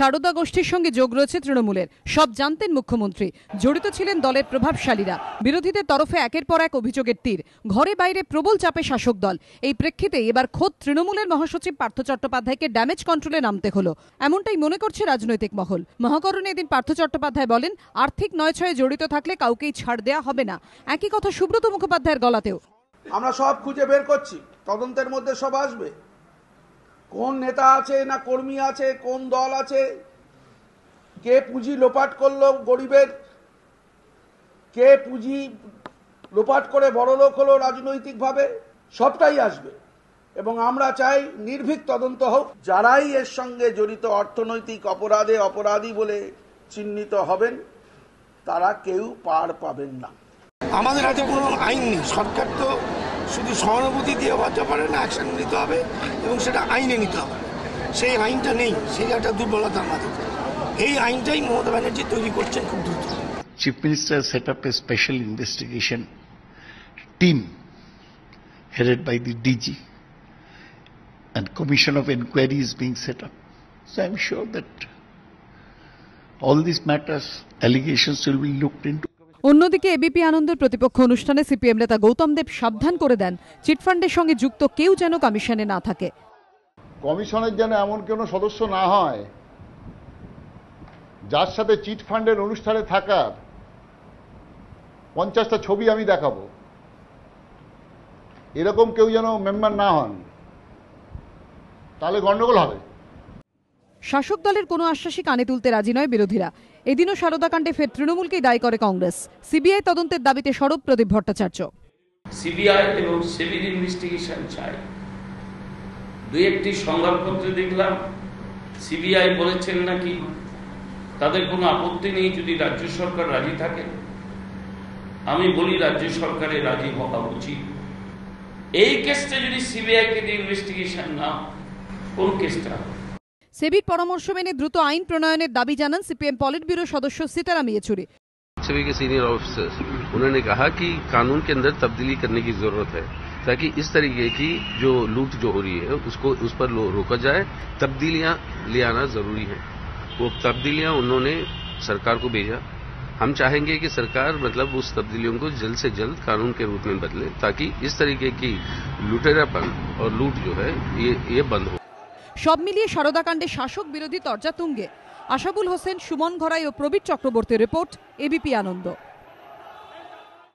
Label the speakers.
Speaker 1: সারদা গোষ্ঠীর সঙ্গে যোগ রয়েছে তৃণমূলের। সব জানতেন মুখ্যমন্ত্রী, জড়িত ছিলেন দলের প্রভাবশালীরা। বিরোধীদের তরফে একের পর এক অভিযোগের তীর, ঘরে বাইরে প্রবল চাপে শাসক দল। এই প্রেক্ষিতে এবার খোদ তৃণমূলের মহাসচিব পার্থ চট্টোপাধ্যায়কে ড্যামেজ কন্ট্রোলে নামতে হলো, এমনটাই মনে করছে রাজনৈতিক মহল। মহাকরণে এদিন পার্থ চট্টোপাধ্যায় বলেন, আর্থিক নয়ছয়ে জড়িত থাকলে কাউকেই ছাড় দেয়া হবে না। একই কথা সুব্রত মুখোপাধ্যায়ের গলাতেও।
Speaker 2: আমরা সব খুঁজে বের করছি, তদন্তের মধ্যে সব আসবে। কোন নেতা আছে না কর্মী আছে, কোন দল আছে, কে পুঁজি লোপাট করলো গরিবের, কে পুঁজি লোপাট করে বড়লোক হলো রাজনৈতিকভাবে, সবটাই আসবে। এবং আমরা চাই নির্ভীক তদন্ত হোক। যারাই এর সঙ্গে জড়িত অর্থনৈতিক অপরাধে অপরাধী বলে চিহ্নিত হবেন, তারা কেউ পার পাবেন না।
Speaker 3: আমাদের হাতে কোনো আইন নেই। সরকার তো শুধু সহানুভূতি দিয়ে বাঁচা পারে না, অ্যাকশন নিতে হবে এবং সেটা আইনে নিতে হবে। সেই আইনটা নেই, সেই একটা দুর্বলতা আমাদের। এই আইনটাই মমতা ব্যানার্জি তৈরি করছেন খুব দ্রুত।
Speaker 4: Chief Minister set up a special investigation team headed by the DG, and commission of inquiry is being set up. So I'm sure that all these matters, allegations will be looked into.
Speaker 1: অন্যদিকে ABP আনন্দের প্রতিপক্ষ অনুষ্ঠানে CPM নেতা গৌতম দেব সাবধান করে দেন, চিটফান্ডের সঙ্গে যুক্ত কেউ যেন কমিশনে না থাকে।
Speaker 5: কমিশনের যেন এমন কোনো সদস্য না হয় যার সাথে চিটফান্ডের অনুষ্ঠানে থাকার 50টা ছবি আমি দেখাবো, এরকম কেউ যেন মেম্বার না হন, তাহলে গন্ডগোল হবে।
Speaker 1: শাসক দলের কোনো আশ্বাসই কানে তুলতে রাজি নয় বিরোধীরা। এদিনও সারদাকাণ্ডে ফের তৃণমূলকেই দায়ী করে কংগ্রেস। সিবিআই তদন্তের দাবিতে সরব প্রদীপ ভট্টাচার্য।
Speaker 6: সিবিআই এবং সিভিল ইনভেস্টিগেশন চাই। দুই একটি সংবাদপত্রে দেখলাম সিবিআই বলেছেন নাকি তাদের কোনো আপত্তি নেই যদি রাজ্য সরকার রাজি থাকে। আমি বলি রাজ্য সরকারের রাজি হওয়া উচিত। এই কেসটা যদি সিবিআই কে দিয়ে ইনভেস্টিগেশন না, কোন কেসটা?
Speaker 1: সেবির পরামর্শ মেনে দ্রুত আইন প্রণয়নের দাবি জানান সিপিএম পলিট ব্যুরো সদস্য सीताराम येचुरी।
Speaker 7: सेबी के सीनियर ऑफिसर्स उन्होंने कहा कि कानून के अंदर तब्दीली करने की जरूरत है ताकि इस तरीके की जो लूट जो हो रही है उसको उस पर रोका जाए। तब्दीलियां ले आना जरूरी है। वो तब्दीलियां उन्होंने सरकार को भेजा। हम चाहेंगे कि सरकार मतलब उस तब्दीलियों को जल्द से जल्द कानून के रूप में बदले ताकि इस तरीके की लुटेरापन और लूट जो है ये बंद हो।
Speaker 1: সব মিলিয়ে সারদাকাণ্ডে শাসক বিরোধী তরজা তুঙ্গে। আশাবুল হোসেন, সুমন ঘরাই ও প্রবীর চক্রবর্তীর রিপোর্ট, এবিপি আনন্দ।